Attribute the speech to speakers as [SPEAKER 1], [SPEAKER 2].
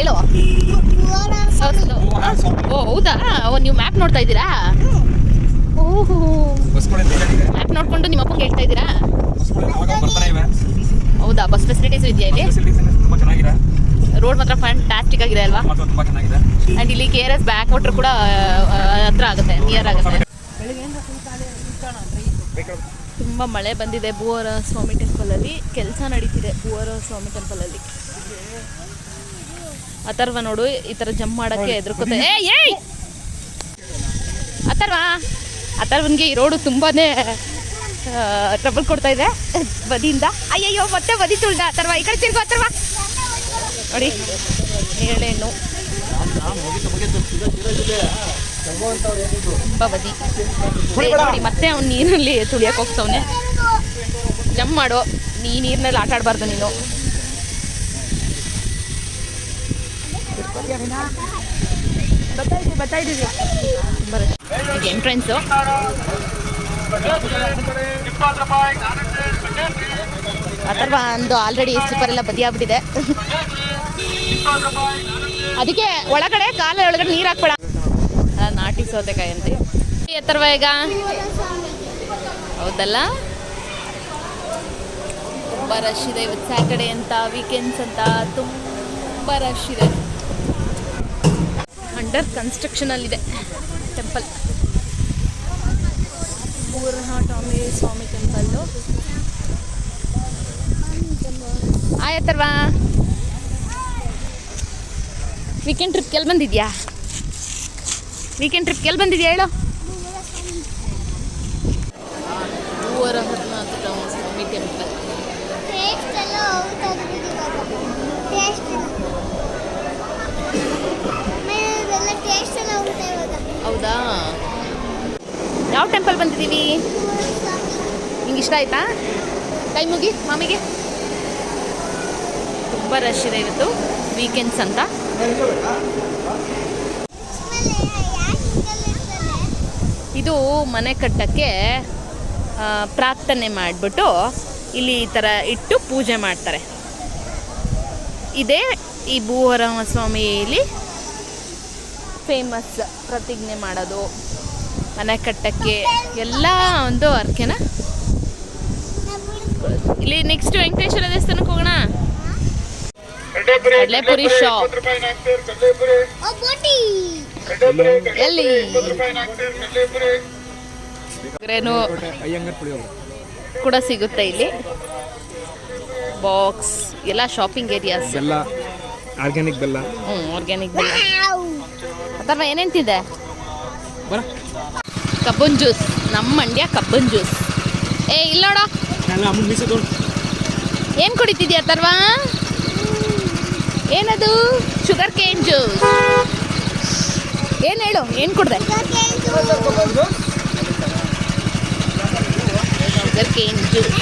[SPEAKER 1] ಹೇಳು. ಓ ಹೌದಾ, ನೀವು ಮ್ಯಾಪ್ ನೋಡ್ತಾ ಇದ್ದೀರಾ? ಓಹೋ, ಮ್ಯಾಪ್ ನೋಡ್ಕೊಂಡು ನಿಮ್ಮ ಅಪ್ಪಂಗೆ ಹೇಳ್ತಾ ಇದ್ದೀರಾ? ಹೌದಾ, ಬಸ್ ಫೆಸಿಲಿಟೀಸ್ ಇದೆಯಾ ಇಲ್ಲಿ? ರೋಡ್ ಮಾತ್ರ ಫ್ಯಾಂಟಾಸ್ಟಿಕ್ ಆಗಿದೆ ಅಲ್ವಾ? ಆ್ಯಂಡ್ ಇಲ್ಲಿ KRS ಬ್ಯಾಕ್ ವಾಟರ್ ಕೂಡ ಹತ್ರ ಆಗುತ್ತೆ, ನಿಯರ್ ಆಗುತ್ತೆ. ತುಂಬ ಮಳೆ ಬಂದಿದೆ ಭೂವರ ಸ್ವಾಮಿ ಟೆಂಪಲಲ್ಲಿ. ಕೆಲಸ ನಡೀತಿದೆ ಭೂವರ ಸ್ವಾಮಿ ಟೆಂಪಲಲ್ಲಿ. ಅಥರ್ವ ನೋಡು ಈ ಥರ ಜಂಪ್ ಮಾಡೋಕ್ಕೆ ಹೆದರ್ಕೋತೆ. ಏಯ್ ಅಥರ್ವನ್ಗೆ ಈ ರೋಡು ತುಂಬಾ ಟ್ರಬಲ್ ಕೊಡ್ತಾ ಇದೆ ಬದಿಯಿಂದ. ಅಯ್ಯಯ್ಯೋ, ಮತ್ತೆ ಬದಿ ತುಳ್ದ ಅಥರ್ವ. ಈ ಕಡೆ ತಿರ್ಗು ಅಥರ್ವ. ನೋಡಿ ನೇರಳೆಹಣ್ಣು ತುಂಬ ಬದಿ. ನೋಡಿ ಮತ್ತೆ ಅವ್ನು ನೀರಲ್ಲಿ ತುಳಿಯಕ್ಕೆ ಹೋಗ್ತವನೆ. ಜಂಪ್ ಮಾಡು, ನೀರಿನಲ್ಲಿ ಆಟ ಆಡಬಾರ್ದು ನೀನು. ಬತ್ತಾಯಿದ್ದೀವಿ ಎಂಟ್ರೆನ್ಸು. ಅಥರ್ವ ಒಂದು ಆಲ್ರೆಡಿ ಸ್ಲಿಪ್ಪರ್ ಎಲ್ಲ ಬದಿಯಾಗ್ಬಿಟ್ಟಿದೆ. ಅದಕ್ಕೆ ಒಳಗಡೆ ಕಾಲ ಒಳಗಡೆ ನೀರು ಹಾಕ್ಬೇಡ. ನಾಟಿ ಸೌತೆಕಾಯಿ ಅಂತೆ. ಅಥರ್ವ ಈಗ ಹೌದಲ್ಲ, ತುಂಬ ರಶ್ ಇದೆ ಇವತ್ತು. ಸ್ಯಾಟರ್ಡೇ ಅಂತ, ವೀಕೆಂಡ್ಸ್ ಅಂತ ತುಂಬ ರಶ್ ಇದೆ. ಅಂಡರ್ ಕನ್ಸ್ಟ್ರಕ್ಷನಲ್ಲಿದೆ ಟೆಂಪಲ್. ಮೂರನಾಟಾಮಿ ಸ್ವಾಮಿ ಟೆಂಪಲ್ಲು. ಆಯ್ತಲ್ವಾ, ವೀಕೆಂಡ್ ಟ್ರಿಪ್ಗೆ ಎಲ್ಲಿ ಬಂದಿದ್ಯಾ? ಹೇಳು. ಮೂರನಾಟಾಮಿ ಸ್ವಾಮಿ ಟೆಂಪಲ್. ಹೌದಾ, ಯಾವ ಟೆಂಪಲ್ ಬಂದಿದ್ದೀವಿ? ನಿಂಗೆ ಇಷ್ಟ ಆಯ್ತಾ? ಕೈ ಮುಗಿ ಮಾಮಿಗೆ. ತುಂಬ ರಶ್ ಇದೆ ಇವತ್ತು, ವೀಕೆಂಡ್ಸ್ ಅಂತ. ಇದು ಮನೆ ಕಟ್ಟಕ್ಕೆ ಪ್ರಾರ್ಥನೆ ಮಾಡಿಬಿಟ್ಟು ಇಲ್ಲಿ ಈ ಥರ ಇಟ್ಟು ಪೂಜೆ ಮಾಡ್ತಾರೆ. ಇದೇ ಈ ಭೂವರಮ ಸ್ವಾಮಿಯಲ್ಲಿ ಫೇಮಸ್. ಪ್ರತಿಜ್ಞೆ ಮಾಡೋದು, ಮನೆ ಕಟ್ಟಕ್ಕೆ ಎಲ್ಲ ಒಂದು ಅರ್ಕೆನ. ಇಲ್ಲಿ ನೆಕ್ಸ್ಟ್ ವೆಂಕಟೇಶ್ವರ ದೇವಸ್ಥಾನಕ್ಕೆ ಹೋಗೋಣ. ಕಡಲೆಪುರಿ ಶಾಪ್ ಎಲ್ಲಿ ಕೂಡ ಸಿಗುತ್ತೆ ಇಲ್ಲಿ. ಬಾಕ್ಸ್ ಎಲ್ಲ ಶಾಪಿಂಗ್ ಏರಿಯಾಸ್.
[SPEAKER 2] ಆರ್ಗ್ಯಾನಿಕ್ ಬೆಲ್ಲ.
[SPEAKER 1] ಆರ್ಗ್ಯಾನಿಕ್ ಬೆಲ್ಲ. ಅಥವಾ ಏನೇಂತಿದೆ? ಕಬ್ಬನ್ ಜ್ಯೂಸ್, ನಮ್ಮ ಮಂಡ್ಯ ಕಬ್ಬನ್ ಜ್ಯೂಸ್. ಇಲ್ಲ ನೋಡ, ಏನು ಕುಡಿತಿದ್ಯಾ ಅಥರ್ವ? ಏನದು? Sugar cane juice. ಏನು ಹೇಳು, ಏನು ಕುಡ್ದೆ? Sugar cane juice.